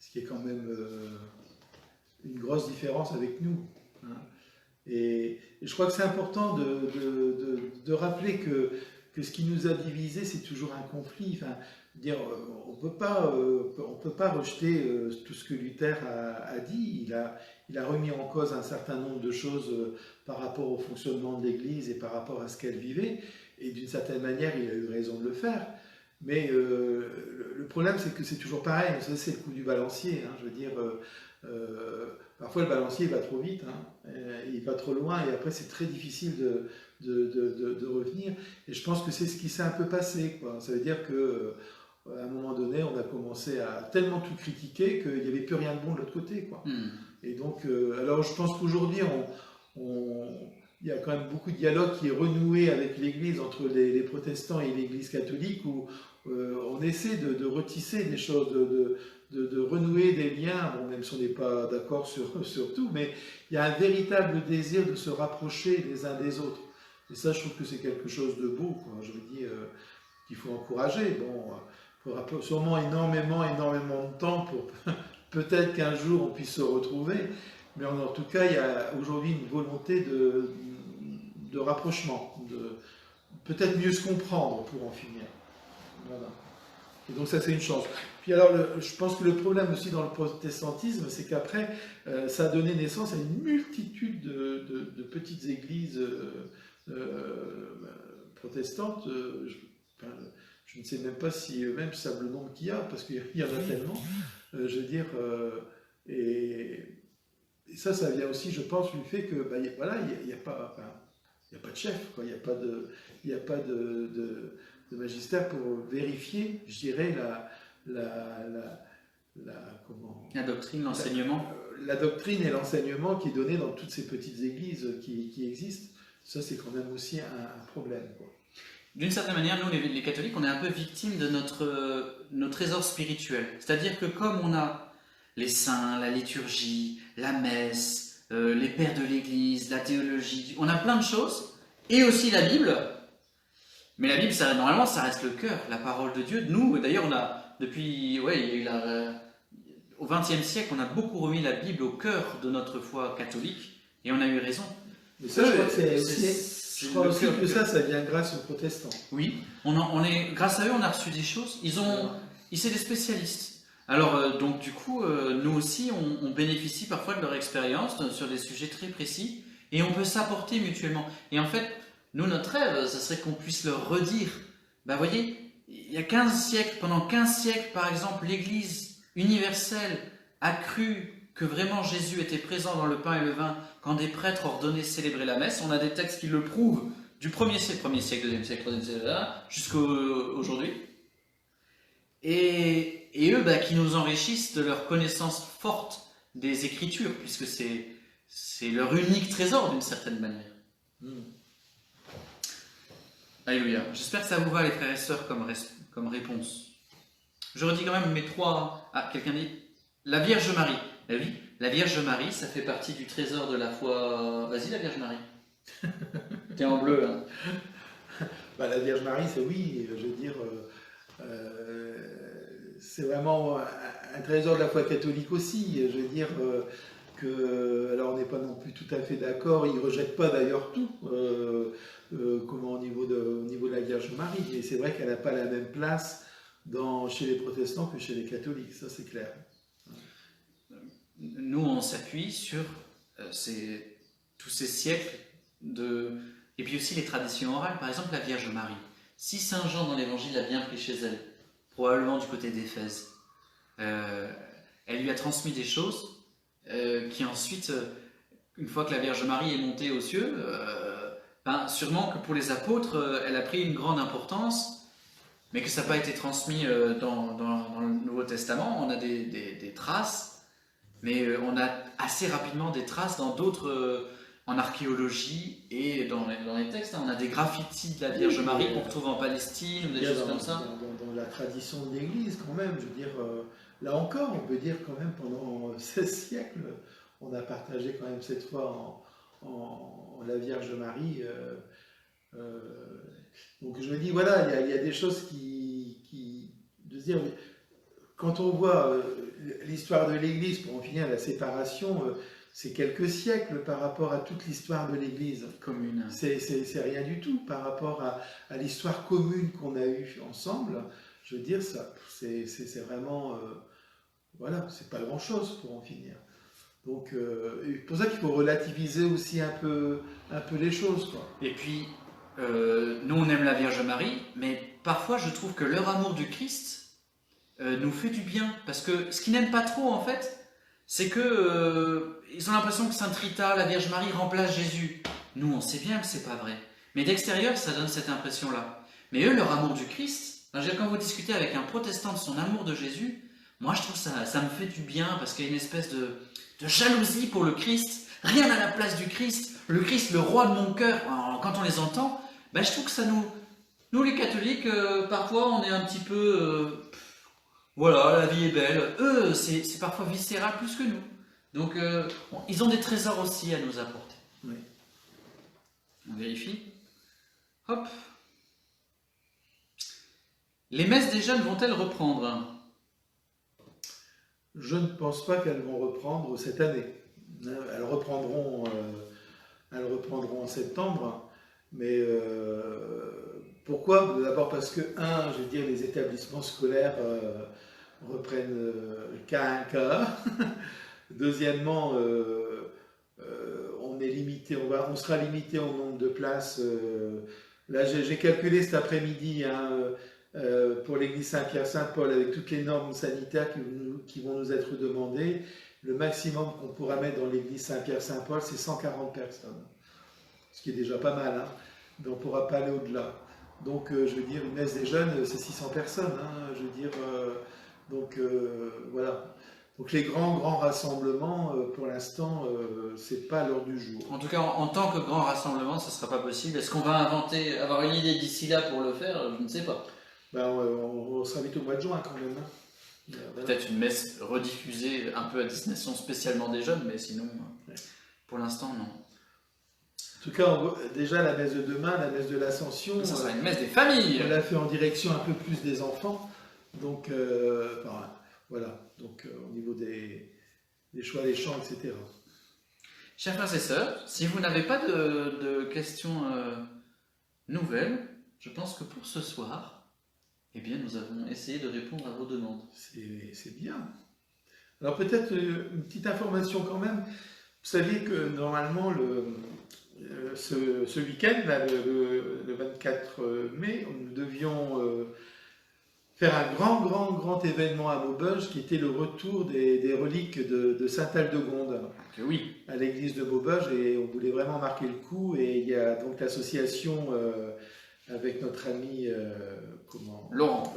ce qui est quand même une grosse différence avec nous. Et je crois que c'est important de rappeler que que ce qui nous a divisés, c'est toujours un conflit. Enfin, dire, on peut pas rejeter tout ce que Luther a dit. Il a remis en cause un certain nombre de choses par rapport au fonctionnement de l'Église et par rapport à ce qu'elle vivait. Et d'une certaine manière, il a eu raison de le faire. Mais le problème, c'est que c'est toujours pareil. Ça, c'est le coup du balancier. Hein. Je veux dire, parfois le balancier il va trop vite, hein. Il va trop loin, et après c'est très difficile de revenir. Et je pense que c'est ce qui s'est un peu passé, quoi. Ça veut dire que à un moment donné, on a commencé à tellement tout critiquer qu'il n'y avait plus rien de bon de l'autre côté, quoi. Et donc, alors je pense qu'aujourd'hui, il y a quand même beaucoup de dialogue qui est renoué avec l'Église, entre les protestants et l'Église catholique, où on essaie de retisser des choses, de renouer des liens, bon, même si on n'est pas d'accord sur tout, mais il y a un véritable désir de se rapprocher les uns des autres. Et ça, je trouve que c'est quelque chose de beau, quoi. Je me dis qu'il faut encourager. Bon, il faudra sûrement énormément de temps pour peut-être qu'un jour on puisse se retrouver, mais en tout cas, il y a aujourd'hui une volonté de rapprochement, de peut-être mieux se comprendre pour en finir. Voilà. Et donc ça, c'est une chance. Puis alors, je pense que le problème aussi dans le protestantisme, c'est qu'après, ça a donné naissance à une multitude de petites églises protestantes. Je ne sais même pas si même savent le nombre qu'il y a, parce qu'il y en a tellement. Je veux dire, et ça vient aussi, je pense, du fait que, voilà, il n'y a pas de chef, quoi. Il n'y a pas de magistère pour vérifier, je dirais, la doctrine, l'enseignement. La doctrine et l'enseignement qui est donné dans toutes ces petites églises qui existent. Ça, c'est quand même aussi un problème, quoi. D'une certaine manière, nous, les catholiques, on est un peu victimes de nos trésors spirituels. C'est-à-dire que comme on a les saints, la liturgie, la messe, les pères de l'Église, la théologie, on a plein de choses, et aussi la Bible. Mais la Bible, normalement, ça reste le cœur, la parole de Dieu. Nous, d'ailleurs, on a, depuis, il y a eu au XXe siècle, on a beaucoup remis la Bible au cœur de notre foi catholique, et on a eu raison. Mais ça, je crois que je crois aussi que ça vient grâce aux protestants. Oui, grâce à eux, on a reçu des choses. C'est des spécialistes. Alors, donc, du coup, nous aussi, on bénéficie parfois de leur expérience sur des sujets très précis, et on peut s'apporter mutuellement. Et en fait, nous, notre rêve, ça serait qu'on puisse leur redire. Vous voyez, il y a 15 siècles, pendant 15 siècles, par exemple, l'Église universelle a cru que vraiment Jésus était présent dans le pain et le vin quand des prêtres ordonnaient célébrer la messe. On a des textes qui le prouvent du 1er siècle, 2e siècle, 3e siècle, jusqu'à aujourd'hui. Et eux, qui nous enrichissent de leur connaissance forte des Écritures, puisque c'est leur unique trésor d'une certaine manière. Alléluia. J'espère que ça vous va, les frères et sœurs, comme réponse. Je redis quand même mes trois... Ah, quelqu'un dit la Vierge Marie. Oui, la Vierge Marie, ça fait partie du trésor de la foi. Vas-y, la Vierge Marie. T'es en bleu, hein. La Vierge Marie, c'est oui, je veux dire, c'est vraiment un trésor de la foi catholique aussi. Je veux dire alors on n'est pas non plus tout à fait d'accord. Ils ne rejettent pas d'ailleurs tout, au niveau de la Vierge Marie. Et c'est vrai qu'elle n'a pas la même place chez les protestants que chez les catholiques. Ça, c'est clair. Nous, on s'appuie sur tous ces siècles et puis aussi les traditions orales. Par exemple, la Vierge Marie. Si Saint Jean dans l'Évangile a bien pris chez elle, probablement du côté d'Éphèse, elle lui a transmis des choses qui ensuite, une fois que la Vierge Marie est montée aux cieux, sûrement que pour les apôtres, elle a pris une grande importance, mais que ça n'a pas été transmis dans le Nouveau Testament. On a des traces. Mais on a assez rapidement des traces dans d'autres, en archéologie et dans les textes. On a des graffitis de la Vierge Marie qu'on retrouve en Palestine ou des choses comme ça. Dans la tradition de l'Église, quand même, je veux dire, là encore, on peut dire quand même pendant 16 siècles, on a partagé quand même cette foi en la Vierge Marie. Donc je me dis, voilà, il y a des choses de se dire, quand on voit l'histoire de l'Église, pour en finir, la séparation, c'est quelques siècles par rapport à toute l'histoire de l'Église. Commune. C'est rien du tout par rapport à l'histoire commune qu'on a eue ensemble. Je veux dire, ça, c'est vraiment... voilà, c'est pas grand-chose pour en finir. Donc, c'est pour ça qu'il faut relativiser aussi un peu les choses, quoi. Et puis, nous on aime la Vierge Marie, mais parfois je trouve que leur amour du Christ nous fait du bien. Parce que ce qu'ils n'aiment pas trop, en fait, c'est que ils ont l'impression que Sainte Rita, la Vierge Marie, remplace Jésus. Nous, on sait bien que c'est pas vrai. Mais d'extérieur, ça donne cette impression-là. Mais eux, leur amour du Christ, quand vous discutez avec un protestant de son amour de Jésus, moi je trouve ça me fait du bien, parce qu'il y a une espèce de jalousie pour le Christ. Rien à la place du Christ. Le Christ, le roi de mon cœur. Alors, quand on les entend, ben, je trouve que ça nous les catholiques, parfois on est un petit peu... voilà, la vie est belle. Eux, c'est parfois viscéral plus que nous. Donc, ils ont des trésors aussi à nous apporter. Oui. On vérifie. Hop. Les messes des jeunes vont-elles reprendre? Je ne pense pas qu'elles vont reprendre cette année. Elles reprendront en septembre. Mais pourquoi? D'abord parce que, je veux dire, les établissements scolaires reprennent qu'à un cas. Deuxièmement, on est limité, on sera limité au nombre de places. Là, j'ai calculé cet après-midi pour l'église Saint-Pierre-Saint-Paul, avec toutes les normes sanitaires qui vont nous être demandées. Le maximum qu'on pourra mettre dans l'église Saint-Pierre-Saint-Paul, c'est 140 personnes. Ce qui est déjà pas mal, hein. Mais on ne pourra pas aller au-delà. Donc, je veux dire, une messe des jeunes, c'est 600 personnes. Hein. Je veux dire, voilà. Donc, les grands rassemblements, pour l'instant, c'est pas à l'ordre du jour. En tout cas, en tant que grand rassemblement, ça ne sera pas possible. Est-ce qu'on va avoir une idée d'ici là pour le faire? Je ne sais pas. Ben, on sera vite au mois de juin quand même. Hein. Voilà. Peut-être une messe rediffusée un peu à destination spécialement des jeunes, mais sinon, pour l'instant, non. En tout cas, déjà la messe de demain, la messe de l'Ascension, ça sera une messe des familles. On l'a fait en direction un peu plus des enfants. Donc, voilà. Donc, au niveau des choix des chants, etc. Chers frères et sœurs, si vous n'avez pas de questions nouvelles, je pense que pour ce soir, eh bien, nous avons essayé de répondre à vos demandes. C'est bien. Alors peut-être une petite information quand même. Vous saviez que normalement, ce week-end, là, le 24 mai, nous devions faire un grand événement à Maubeuge, qui était le retour des reliques de Sainte-Aldegonde oui. À l'église de Maubeuge, et on voulait vraiment marquer le coup. Et il y a donc l'association avec notre ami Laurent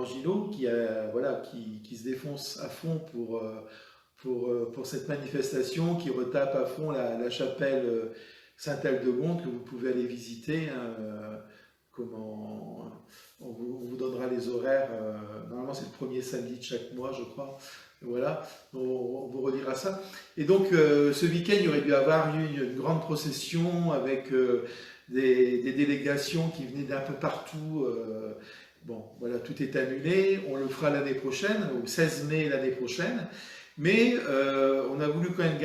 Gillot, qui se défonce à fond pour cette manifestation, qui retape à fond la chapelle Sainte-Aldegonde, que vous pouvez aller visiter. On vous donnera les horaires. Normalement, c'est le premier samedi de chaque mois, je crois. Voilà, on vous redira ça. Et donc, ce week-end, il y aurait dû avoir une grande procession avec des délégations qui venaient d'un peu partout. Bon, voilà, tout est annulé. On le fera l'année prochaine, au 16 mai l'année prochaine. Mais on a voulu quand même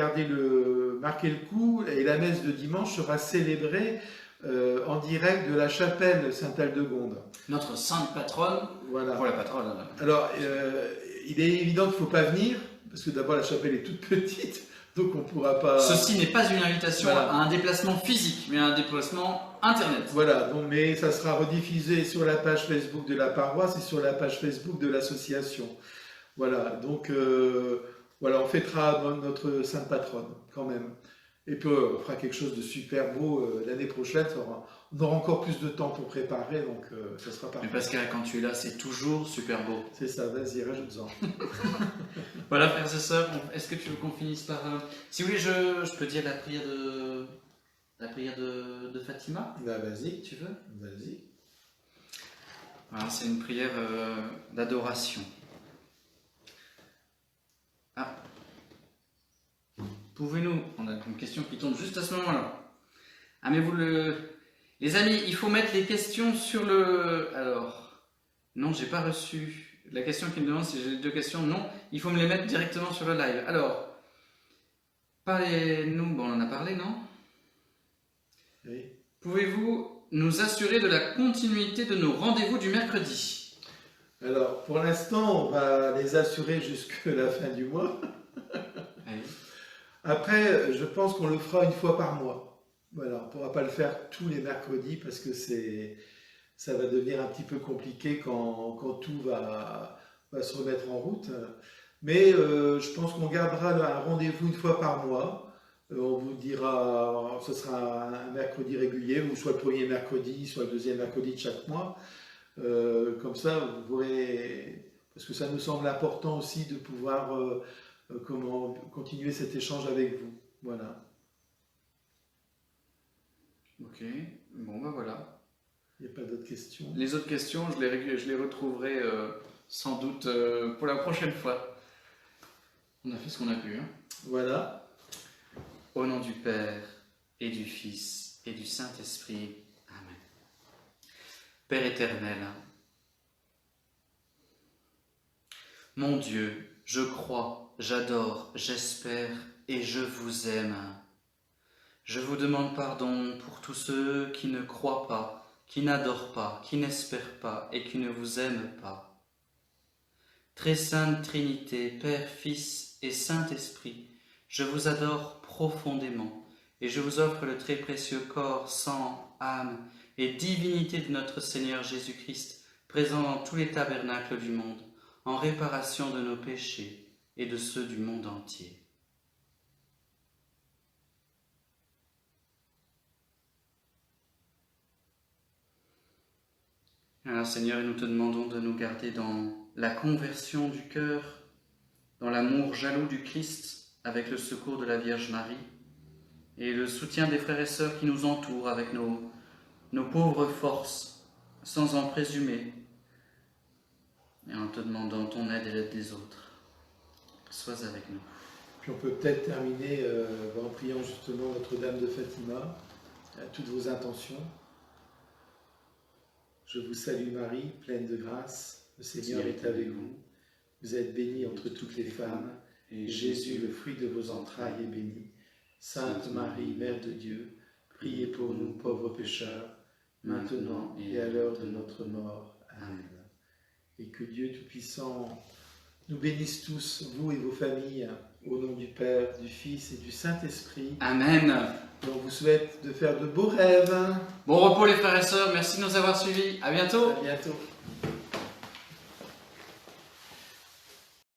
marquer le coup, et la messe de dimanche sera célébrée en direct de la chapelle Sainte-Aldegonde. Notre sainte patronne, voilà. Pour la patronne. Alors, il est évident qu'il ne faut pas venir, parce que d'abord la chapelle est toute petite, donc on ne pourra pas... Ceci n'est pas une invitation à un déplacement physique, mais à un déplacement internet. Voilà, donc, mais ça sera rediffusé sur la page Facebook de la paroisse et sur la page Facebook de l'association. Voilà, donc on fêtera notre sainte patronne quand même. Et puis on fera quelque chose de super beau l'année prochaine. On aura encore plus de temps pour préparer, donc ça sera parfait. Mais Pascal, quand tu es là, c'est toujours super beau. C'est ça, vas-y, rajoute-en. Voilà, frères et sœurs, est-ce que tu veux qu'on finisse par... Si vous voulez, je peux dire la prière de Fatima. Bah, vas-y. Tu veux? Vas-y. Voilà, c'est une prière d'adoration. Ah. Pouvez-nous... On a une question qui tombe juste à ce moment-là. Ah, mais les amis, il faut mettre les questions sur le... Alors... Non, j'ai pas reçu... La question qui me demande si j'ai les deux questions, non. Il faut me les mettre directement sur le live. Alors, Parlez-nous, bon, on en a parlé, non? Oui. Pouvez-vous nous assurer de la continuité de nos rendez-vous du mercredi? Alors, pour l'instant, on va les assurer jusqu'à la fin du mois. Oui. Après, je pense qu'on le fera une fois par mois. Voilà, on ne pourra pas le faire tous les mercredis parce que ça va devenir un petit peu compliqué quand tout va se remettre en route. Mais je pense qu'on gardera un rendez-vous une fois par mois. On vous dira, ce sera un mercredi régulier, ou soit le premier mercredi, soit le deuxième mercredi de chaque mois. Comme ça, vous pourrez, parce que ça nous semble important aussi de pouvoir comment continuer cet échange avec vous. Voilà. Ok, bon ben voilà. Il n'y a pas d'autres questions. Les autres questions, je les retrouverai sans doute pour la prochaine fois. On a fait ce qu'on a pu. Hein. Voilà. Au nom du Père, et du Fils, et du Saint-Esprit. Amen. Père éternel, mon Dieu, je crois, j'adore, j'espère, et je vous aime. Je vous demande pardon pour tous ceux qui ne croient pas, qui n'adorent pas, qui n'espèrent pas, et qui ne vous aiment pas. Très sainte Trinité, Père, Fils et Saint-Esprit, je vous adore profondément et je vous offre le très précieux corps, sang, âme et divinité de notre Seigneur Jésus-Christ, présent dans tous les tabernacles du monde, en réparation de nos péchés et de ceux du monde entier. Alors Seigneur, nous te demandons de nous garder dans la conversion du cœur, dans l'amour jaloux du Christ, avec le secours de la Vierge Marie, et le soutien des frères et sœurs qui nous entourent avec nos pauvres forces, sans en présumer, et en te demandant ton aide et l'aide des autres. Sois avec nous. Puis on peut peut-être terminer en priant justement Notre-Dame de Fatima, à toutes vos intentions. Je vous salue Marie, pleine de grâce, le Seigneur est avec vous. Vous êtes bénie entre toutes les femmes, et Jésus, le fruit de vos entrailles, est béni. Sainte Marie, Mère de Dieu, priez pour nous pauvres pécheurs, maintenant et à l'heure de notre mort. Amen. Et que Dieu Tout-Puissant nous bénisse tous, vous et vos familles, au nom du Père, du Fils et du Saint-Esprit. Amen. Et on vous souhaite de faire de beaux rêves. Bon repos les frères et sœurs, merci de nous avoir suivis. À bientôt. À bientôt.